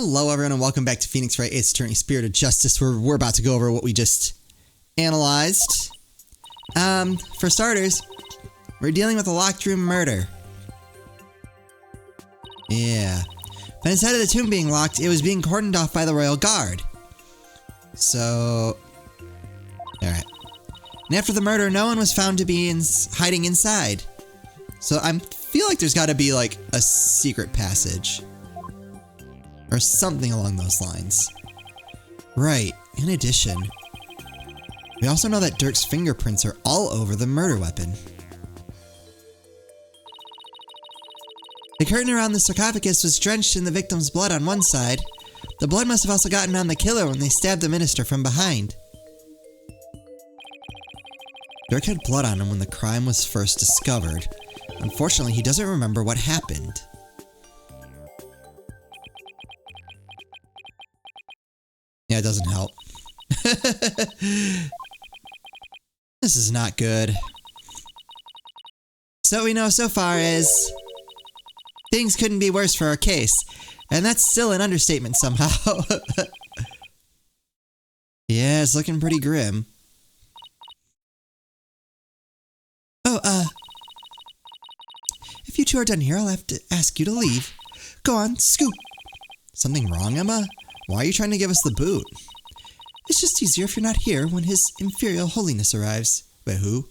Hello everyone and welcome back to Phoenix Wright Ace Attorney Spirit of Justice, where we're about to go over what we just analyzed. For starters, we're dealing with a locked room murder. Yeah. But instead of the tomb being locked, it was being cordoned off by the Royal Guard. So... Alright. And after the murder, no one was found to be hiding inside. So I feel like there's gotta be like a secret passage. Or something along those lines. Right. In addition, we also know that Dirk's fingerprints are all over the murder weapon. The curtain around the sarcophagus was drenched in the victim's blood on one side. The blood must have also gotten on the killer when they stabbed the minister from behind. Dirk had blood on him when the crime was first discovered. Unfortunately, he doesn't remember what happened. Yeah, it doesn't help. This is not good. So what we know so far is... things couldn't be worse for our case. And that's still an understatement somehow. Yeah, it's looking pretty grim. Oh, if you two are done here, I'll have to ask you to leave. Go on, scoot. Something wrong, Emma? Why are you trying to give us the boot? It's just easier if you're not here when His Imperial Holiness arrives. Wait, who?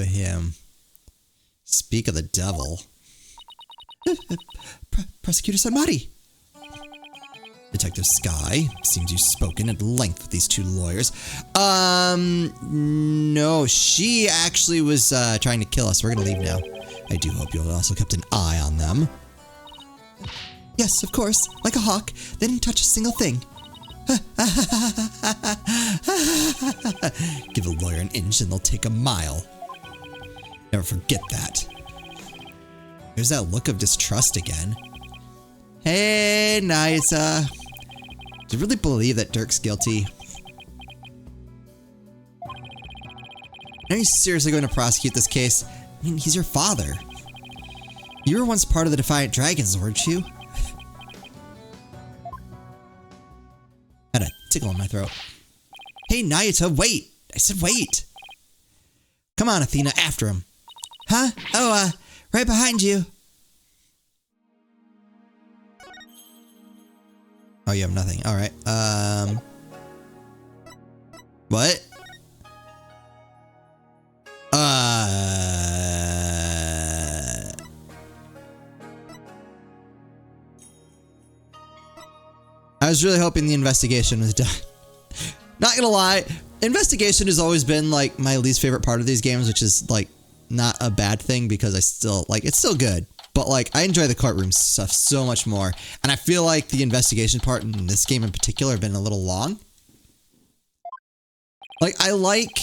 Him. Speak of the devil. Prosecutor Sanmari. Detective Sky, seems you've spoken at length with these two lawyers. No, she actually was trying to kill us. We're gonna leave now. I do hope you also kept an eye on them. Yes, of course. Like a hawk. They didn't touch a single thing. Give a lawyer an inch and they'll take a mile. Never forget that. There's that look of distrust again. Hey, Nisa. Do you really believe that Dirk's guilty? Are you seriously going to prosecute this case? I mean, he's your father. You were once part of the Defiant Dragons, weren't you? Had a tickle in my throat. Hey, Nayata, wait! I said wait! Come on, Athena, after him. Huh? Oh, right behind you. Oh, you have nothing. Alright, what? I was really hoping the investigation was done. Not gonna lie, investigation has always been like my least favorite part of these games, which is like not a bad thing because I still like it's still good. But like I enjoy the courtroom stuff so much more, and I feel like the investigation part in this game in particular have been a little long. Like I like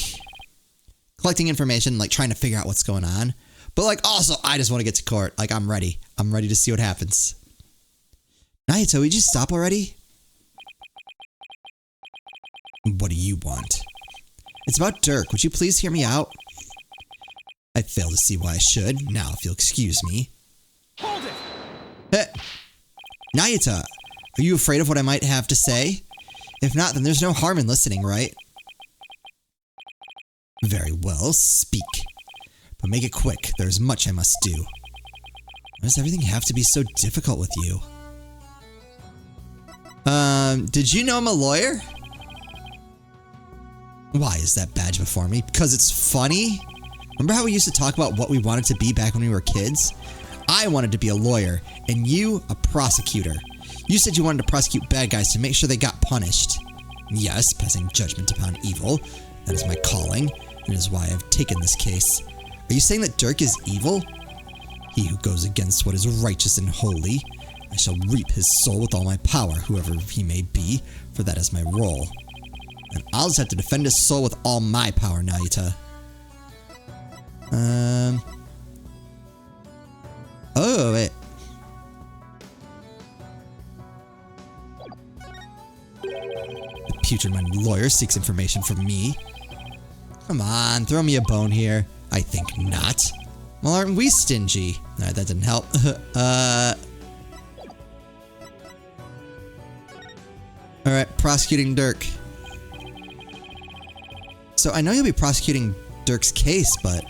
collecting information, like trying to figure out what's going on, but like also I just want to get to court. Like I'm ready. I'm ready to see what happens. Nayata, would you stop already? What do you want? It's about Dirk. Would you please hear me out? I fail to see why I should. Now, if you'll excuse me. Hold it! Nayata, are you afraid of what I might have to say? If not, then there's no harm in listening, right? Very well, speak. But make it quick. There's much I must do. Why does everything have to be so difficult with you? Did you know I'm a lawyer? Why is that badge before me? Because it's funny? Remember how we used to talk about what we wanted to be back when we were kids? I wanted to be a lawyer, and you, a prosecutor. You said you wanted to prosecute bad guys to make sure they got punished. Yes, passing judgment upon evil. That is my calling, and it is why I have taken this case. Are you saying that Dirk is evil? He who goes against what is righteous and holy. I shall reap his soul with all my power, whoever he may be, for that is my role. And I'll just have to defend his soul with all my power, Nayata. Oh, wait. The putrid-minded lawyer seeks information from me. Come on, throw me a bone here. I think not. Well, aren't we stingy? Alright, that didn't help. Alright, prosecuting Dirk. So I know you'll be prosecuting Dirk's case, but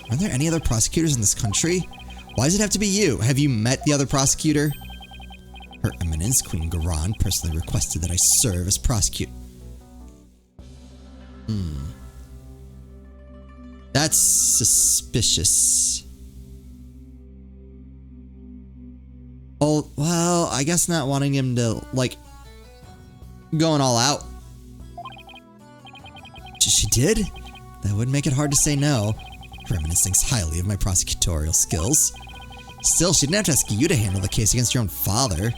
are there any other prosecutors in this country? Why does it have to be you? Have you met the other prosecutor? Her Eminence, Queen Garan, personally requested that I serve as prosecutor. That's suspicious. Oh, well, I guess not wanting him to, like, going all out. She did? That would make it hard to say no. Her Eminence thinks highly of my prosecutorial skills. Still, she didn't have to ask you to handle the case against your own father.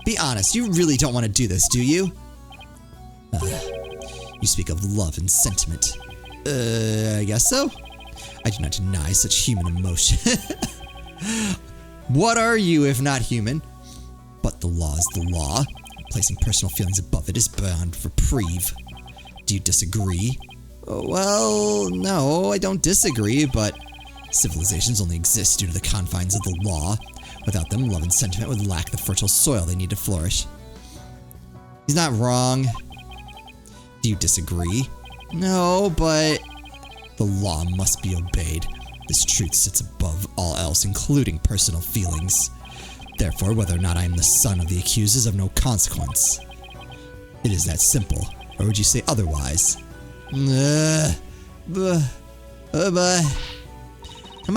Be honest, you really don't want to do this, do you? You speak of love and sentiment. I guess so. I do not deny such human emotion. What are you if not human? But the law is the law. Placing personal feelings above it is beyond reprieve. Do you disagree? Well, no, I don't disagree, but civilizations only exist due to the confines of the law. Without them, love and sentiment would lack the fertile soil they need to flourish. He's not wrong. Do you disagree? No, but the law must be obeyed. This truth sits above all else, including personal feelings. Therefore, whether or not I am the son of the accused is of no consequence. It is that simple. Or would you say otherwise? Come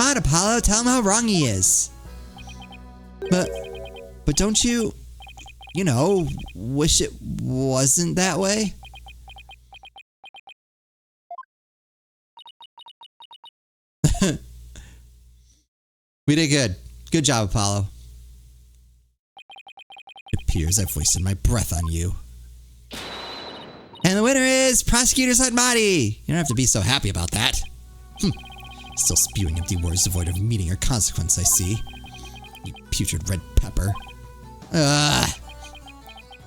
on, Apollo, tell him how wrong he is. But don't you, wish it wasn't that way? We did good. Good job, Apollo. It appears I've wasted my breath on you. And the winner is Prosecutor Sadmati! You don't have to be so happy about that. Still spewing empty words devoid of meaning or consequence, I see. You putrid red pepper.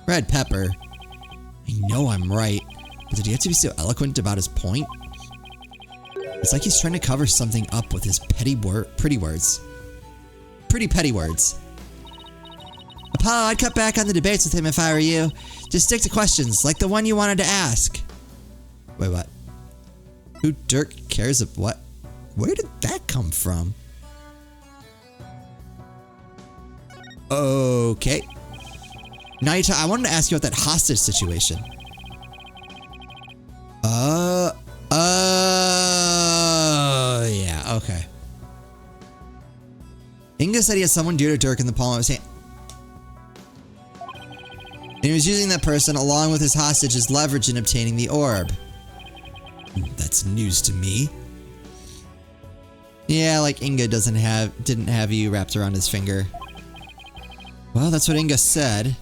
Red pepper. I know I'm right, but did he have to be so eloquent about his point? It's like he's trying to cover something up with his pretty words. Pretty petty words. Apollo, I'd cut back on the debates with him if I were you. Just stick to questions, like the one you wanted to ask. Wait, what? Who Dirk cares of what? Where did that come from? Okay. Naita, I wanted to ask you about that hostage situation. Yeah, okay. Inga said he had someone dear to Dirk in the palm of his hand. And he was using that person along with his hostage as leverage in obtaining the orb. That's news to me. Yeah, like Inga didn't have you wrapped around his finger. Well, that's what Inga said.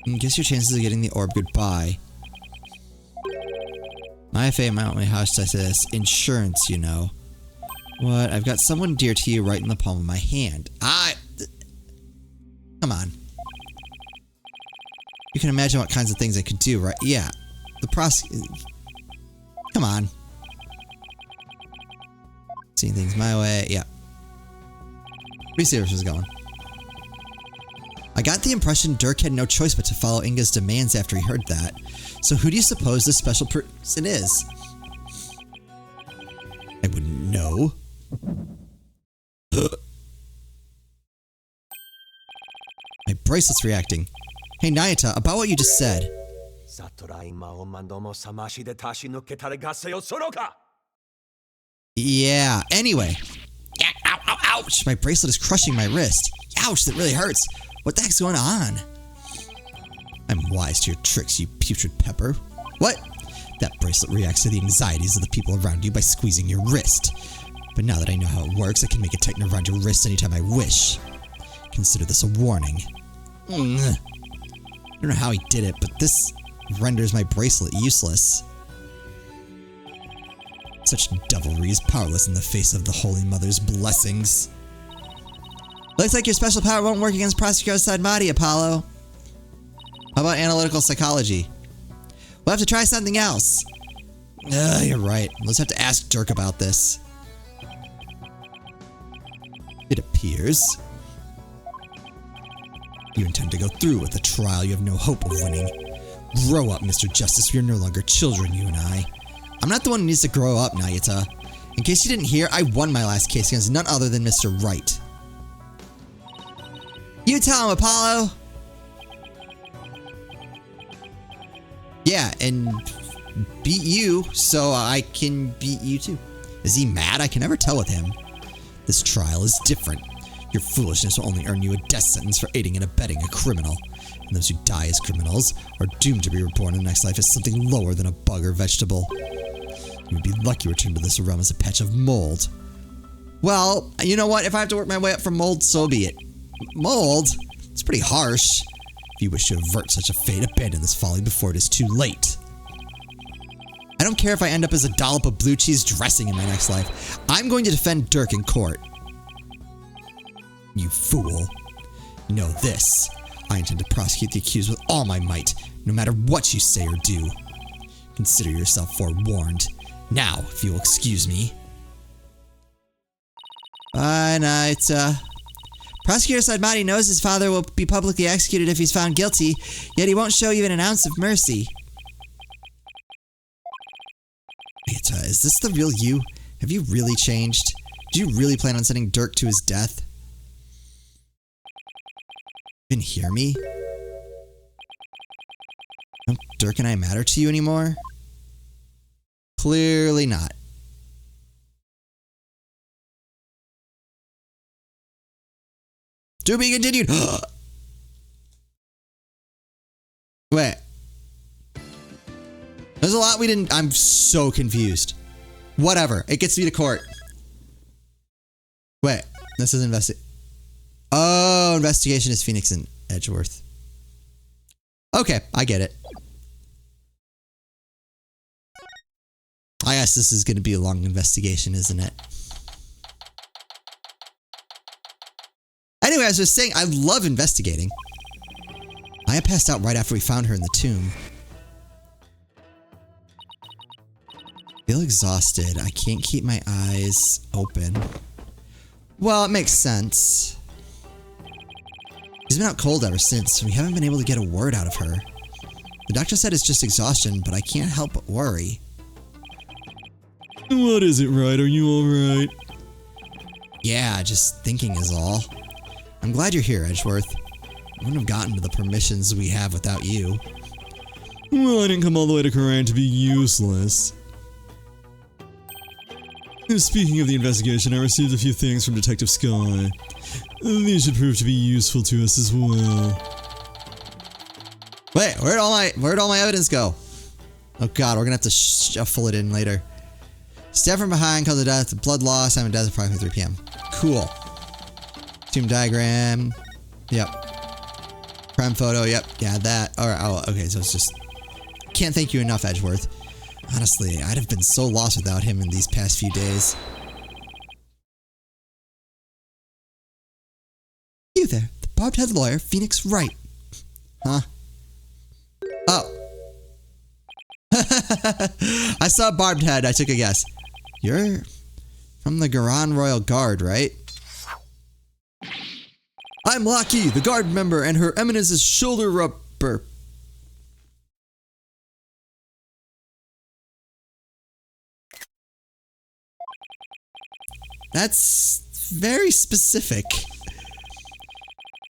I guess your chances of getting the orb goodbye. My FA amount my house says this. Insurance, you know. What? I've got someone dear to you right in the palm of my hand. Come on. You can imagine what kinds of things I could do, right? Yeah. Come on. Seeing things my way. Yeah. Let me see where this is going. I got the impression Dirk had no choice but to follow Inga's demands after he heard that. So who do you suppose this special person is? I wouldn't know. My bracelet's reacting. Hey, Nayata, about what you just said. Yeah, anyway. Ow, ow, ouch! My bracelet is crushing my wrist. Ouch, that really hurts. What the heck's going on? I'm wise to your tricks, you putrid pepper. What? That bracelet reacts to the anxieties of the people around you by squeezing your wrist. But now that I know how it works, I can make it tighten around your wrist anytime I wish. Consider this a warning. I don't know how he did it, but this renders my bracelet useless. Such devilry is powerless in the face of the Holy Mother's blessings. Looks like your special power won't work against Prosecutor Sadmati, Apollo. How about analytical psychology? We'll have to try something else. You're right. Let's have to ask Dirk about this. It appears you intend to go through with the trial you have no hope of winning. Grow up, Mr. Justice. We are no longer children, you and I. I'm not the one who needs to grow up, Nayata. In case you didn't hear, I won my last case against none other than Mr. Wright. You tell him, Apollo! Yeah, and beat you so I can beat you too. Is he mad? I can never tell with him. This trial is different. Your foolishness will only earn you a death sentence for aiding and abetting a criminal. And those who die as criminals are doomed to be reborn in the next life as something lower than a bug or vegetable. You would be lucky to return to this realm as a patch of mold. Well, you know what? If I have to work my way up from mold, so be it. Mold? It's pretty harsh. If you wish to avert such a fate, abandon this folly before it is too late. I don't care if I end up as a dollop of blue cheese dressing in my next life. I'm going to defend Dirk in court. You fool. Know this. I intend to prosecute the accused with all my might, no matter what you say or do. Consider yourself forewarned. Now, if you will excuse me. Prosecutor Sadmati knows his father will be publicly executed if he's found guilty, yet he won't show even an ounce of mercy. Wait, is this the real you? Have you really changed? Do you really plan on sending Dirk to his death? You can hear me? Don't Dirk and I matter to you anymore? Clearly not. To be continued. Wait. There's a lot we didn't. I'm so confused. Whatever. It gets me to court. Wait. This is Oh, investigation is Phoenix and Edgeworth. Okay, I get it. I guess this is going to be a long investigation, isn't it? Anyway, as I was saying, I love investigating. I passed out right after we found her in the tomb. Feel exhausted. I can't keep my eyes open. Well, it makes sense. She's been out cold ever since. We haven't been able to get a word out of her. The doctor said it's just exhaustion, but I can't help but worry. What is it, Wright? Are you alright? Yeah, just thinking is all. I'm glad you're here, Edgeworth. I wouldn't have gotten to the permissions we have without you. Well, I didn't come all the way to Koran to be useless. Speaking of the investigation, I received a few things from Detective Sky. These should prove to be useful to us as well. Wait, where'd all my evidence go? Oh god, we're gonna have to shuffle it in later. Stabbed from behind, cause of death, blood loss, I'm in death approximately 3 p.m. Cool. Tomb diagram. Yep. Crime photo, yep. Yeah, that. Alright, oh, okay, so it's just... Can't thank you enough, Edgeworth. Honestly, I'd have been so lost without him in these past few days. You there, the barbed-head lawyer, Phoenix Wright. Huh? Oh. I saw barbed head, I took a guess. You're from the Garan Royal Guard, right? I'm Laki, the guard member, and Her Eminence's shoulder rubber. That's very specific.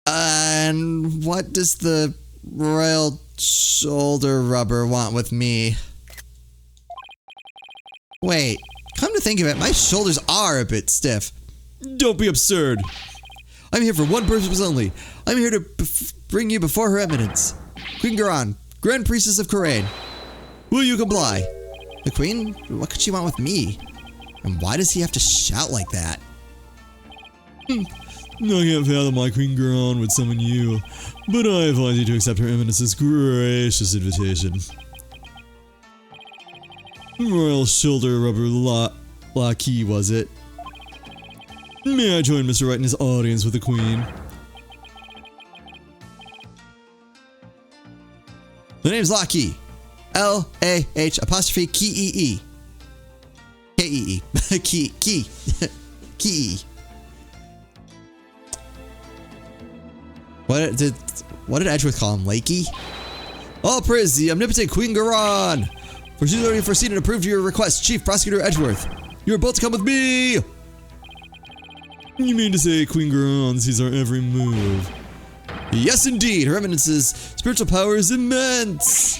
And what does the royal shoulder rubber want with me? Wait, come to think of it, my shoulders are a bit stiff. Don't be absurd. I'm here for one purpose only. I'm here to bring you before Her Eminence, Queen Garan, Grand Priestess of Korain. Will you comply? The Queen? What could she want with me? And why does he have to shout like that? I can't fathom why Queen Garan would summon you, but I advise you to accept Her Eminence's gracious invitation. Royal shoulder rubber Laki, was it? May I join Mr. Wright in his audience with the Queen? The name's Laki. L-A-H apostrophe K-E-E. K-E-E. Key. Key. What did Edgeworth call him? Lakey? All praise the omnipotent Queen Garon! For she's already foreseen and approved your request, Chief Prosecutor Edgeworth. You are both to come with me! You mean to say Queen Garon sees our every move? Yes, indeed. Her Eminence's spiritual power is immense.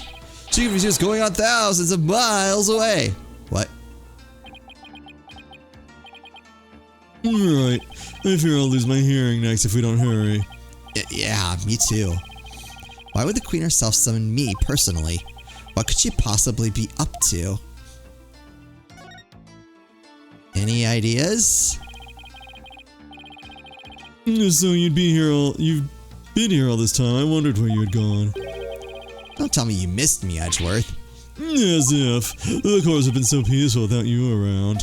She can be just going on thousands of miles away. What? Right. I fear I'll lose my hearing next if we don't hurry. Yeah, me too. Why would the Queen herself summon me personally? What could she possibly be up to? Any ideas? So you've been here all this time. I wondered where you had gone. Don't tell me you missed me, Edgeworth. As if. The courts have been so peaceful without you around.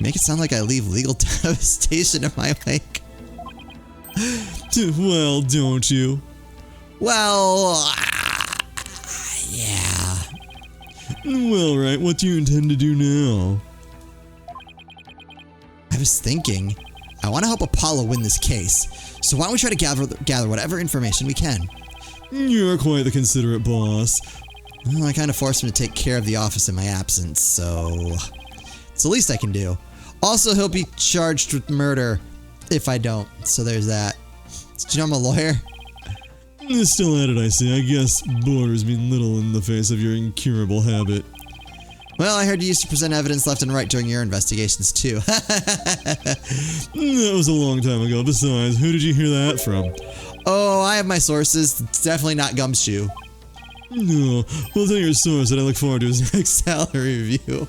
Make it sound like I leave legal devastation in my wake. Well, don't you? Well, yeah. Well, right. What do you intend to do now? I was thinking, I want to help Apollo win this case. So why don't we try to gather whatever information we can? You're quite the considerate boss. Well, I kind of forced him to take care of the office in my absence, so it's the least I can do. Also, he'll be charged with murder if I don't, so there's that. Did you know I'm a lawyer? Still at it, I see. I guess borders mean little in the face of your incurable habit. Well, I heard you used to present evidence left and right during your investigations, too. That was a long time ago. Besides, who did you hear that from? Oh, I have my sources. It's definitely not Gumshoe. No, well, tell your source that I look forward to his next Salary review.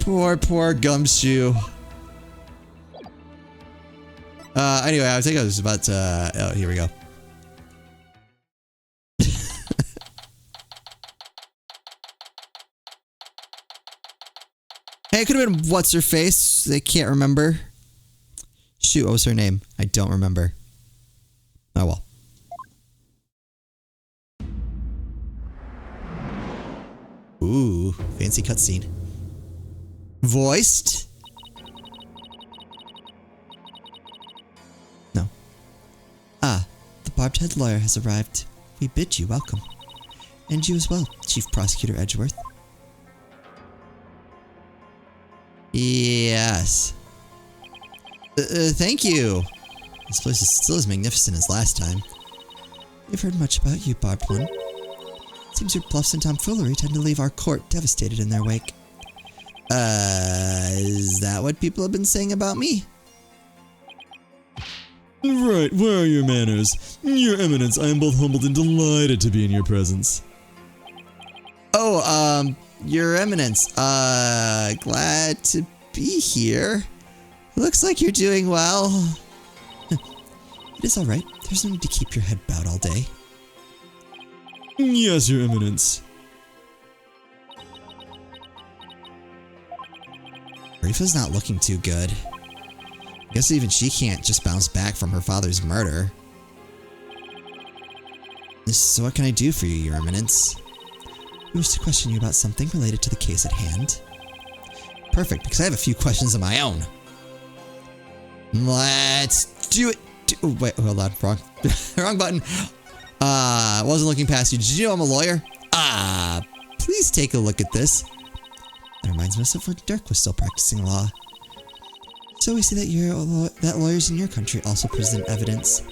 Poor Gumshoe. Anyway, I think I was about to... oh, here we go. Hey, it could have been what's-her-face. They can't remember. Shoot, what was her name? I don't remember. Oh, well. Ooh, fancy cutscene. Voiced? No. Ah, the barbed-head lawyer has arrived. We bid you welcome. And you as well, Chief Prosecutor Edgeworth. Yes. Thank you. This place is still as magnificent as last time. We've heard much about you, Barbed One. Seems your bluffs and tomfoolery tend to leave our court devastated in their wake. Is that what people have been saying about me? Right, where are your manners? Your Eminence, I am both humbled and delighted to be in your presence. Oh, Your Eminence, glad to be here. Looks like you're doing well. It is alright. There's no need to keep your head bowed all day. Yes, Your Eminence. Rifa's not looking too good. I guess even she can't just bounce back from her father's murder. So what can I do for you, Your Eminence? I wish to question you about something related to the case at hand. Perfect, because I have a few questions of my own. Let's do it. Oh, wait, hold on. Wrong button. Wasn't looking past you. Did you know I'm a lawyer? Please take a look at this. That reminds me of when Dirk was still practicing law. So we see that lawyers in your country also present evidence,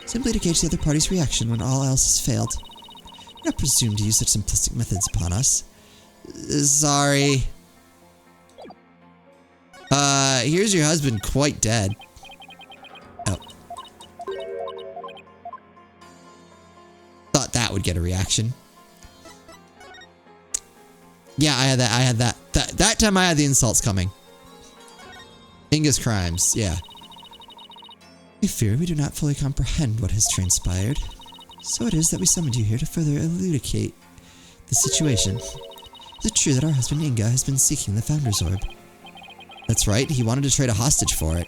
simply to gauge the other party's reaction when all else has failed. Do not presume to use such simplistic methods upon us. Sorry. Here's your husband quite dead. Oh. Thought that would get a reaction. Yeah, I had that. That time I had the insults coming. Inga's crimes, yeah. We fear we do not fully comprehend what has transpired. So it is that we summoned you here to further elucidate the situation. Is it true that our husband Inga has been seeking the Founder's Orb? That's right, he wanted to trade a hostage for it.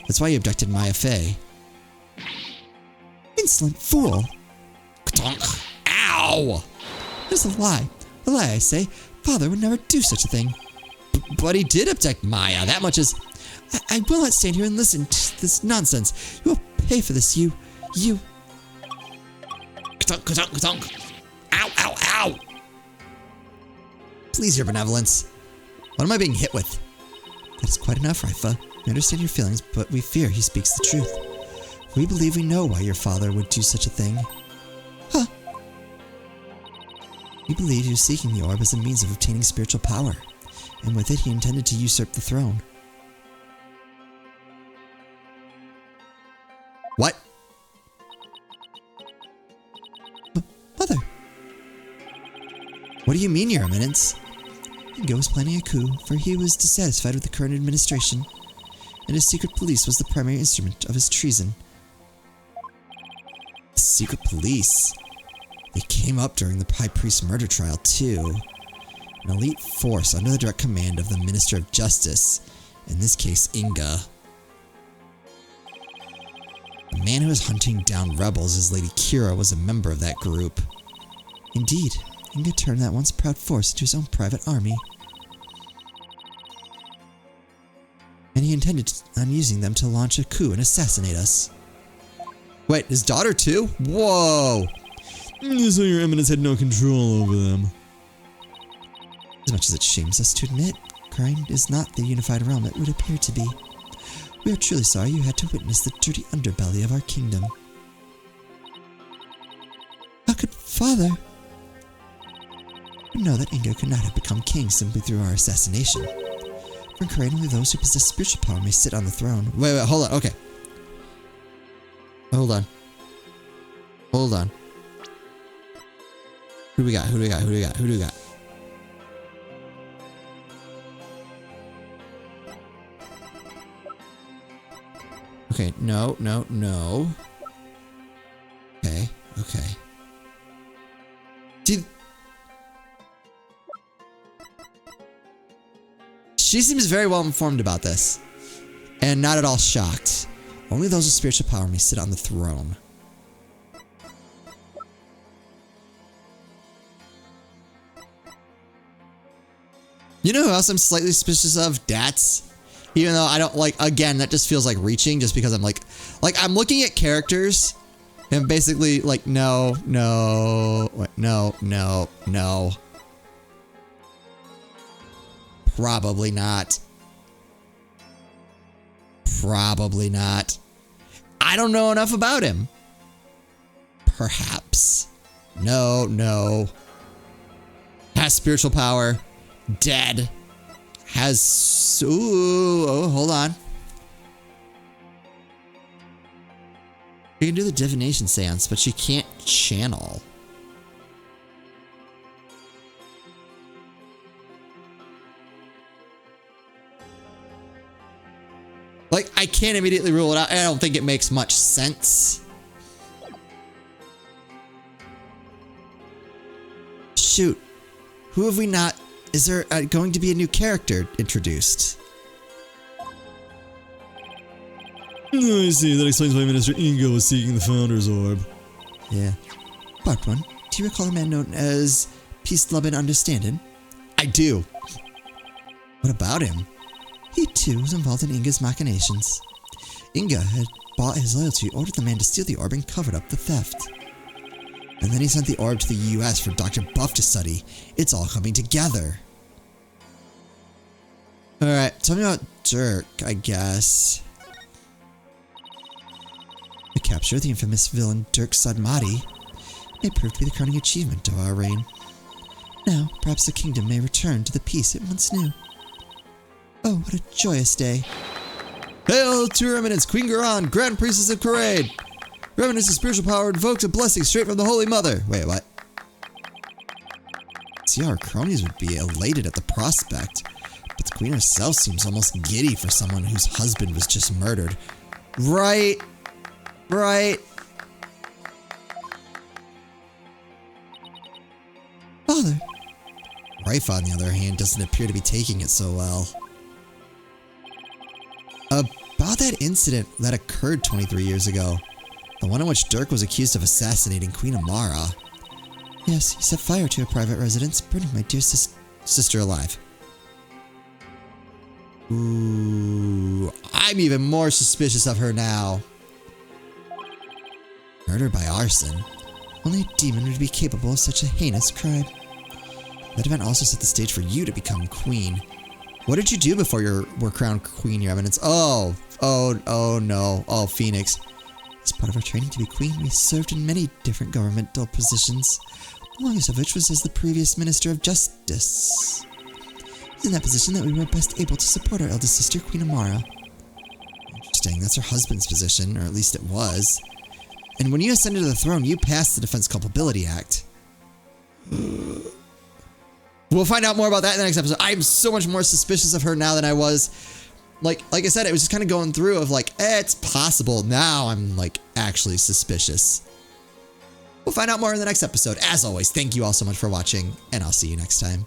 That's why he abducted Maya Fey. Insolent fool! Ow! There's a lie. A lie, I say. Father would never do such a thing. But he did abduct Maya. That much is... I will not stand here and listen to this nonsense. You will pay for this, you... Ow, ow, ow! Please, your benevolence. What am I being hit with? That is quite enough, Rifa. We understand your feelings, but we fear he speaks the truth. We believe we know why your father would do such a thing. Huh. We believe he was seeking the orb as a means of obtaining spiritual power, and with it he intended to usurp the throne. What? Mother! What do you mean, Your Eminence? Ingo was planning a coup, for he was dissatisfied with the current administration, and his secret police was the primary instrument of his treason. The secret police? They came up during the High Priest's murder trial, too. An elite force under the direct command of the Minister of Justice, in this case, Inga. The man who was hunting down rebels as Lady Kira was a member of that group. Indeed, Inga turned that once proud force into his own private army. And he intended on using them to launch a coup and assassinate us. Wait, his daughter too? Whoa! So your eminence had no control over them. As much as it shames us to admit, crime is not the unified realm it would appear to be. We are truly sorry you had to witness the dirty underbelly of our kingdom. How could Father know that Ingo could not have become king simply through our assassination? For correct, only those who possess spiritual power may sit on the throne. Wait, hold on, okay. Hold on. Hold on. Who do we got? Who do we got? Who do we got? Who do we got? Okay, no. Okay. She seems very well informed about this. And not at all shocked. Only those with spiritual power may sit on the throne. You know who else I'm slightly suspicious of? Dats. Even though I don't like, again, that just feels like reaching just because I'm like I'm looking at characters and basically like, no. Probably not. Probably not. I don't know enough about him. Perhaps. No. Has spiritual power. Dead. Has... Ooh, oh, hold on. She can do the divination seance, but she can't channel. Like, I can't immediately rule it out. I don't think it makes much sense. Shoot. Who have we not... Is there going to be a new character introduced? I see. That explains why Minister Ingo was seeking the Founder's Orb. Yeah. Part 1. Do you recall a man known as Peace, Love, and Understanding? I do. What about him? He too was involved in Inga's machinations. Inga had bought his loyalty, ordered the man to steal the orb, and covered up the theft. And then he sent the orb to the US for Dr. Buff to study. It's all coming together. Alright, tell me about Dirk, I guess. The capture of the infamous villain Dirk Sadmati may prove to be the crowning achievement of our reign. Now, perhaps the kingdom may return to the peace it once knew. Oh, what a joyous day. Hail to Her Eminence, Queen Garan, Grand Priestess of Parade! Her Eminence's spiritual power invokes a blessing straight from the Holy Mother. Wait, what? See, our cronies would be elated at the prospect, but the Queen herself seems almost giddy for someone whose husband was just murdered. Right. Father. Raifa, on the other hand, doesn't appear to be taking it so well. About that incident that occurred 23 years ago. The one in which Dirk was accused of assassinating Queen Amara. Yes, he set fire to a private residence, burning my dear sister alive. Ooh, I'm even more suspicious of her now. Murder by arson. Only a demon would be capable of such a heinous crime. That event also set the stage for you to become queen. What did you do before you were crowned queen, Your Eminence? Oh no. Oh, Phoenix. As part of our training to be queen, we served in many different governmental positions, the longest of which was as the previous Minister of Justice. It was in that position that we were best able to support our eldest sister, Queen Amara. Interesting, that's her husband's position, or at least it was. And when you ascended to the throne, you passed the Defense Culpability Act. We'll find out more about that in the next episode. I'm so much more suspicious of her now than I was. Like I said, it was just kind of going through of like, it's possible. Now I'm like actually suspicious. We'll find out more in the next episode. As always, thank you all so much for watching, and I'll see you next time.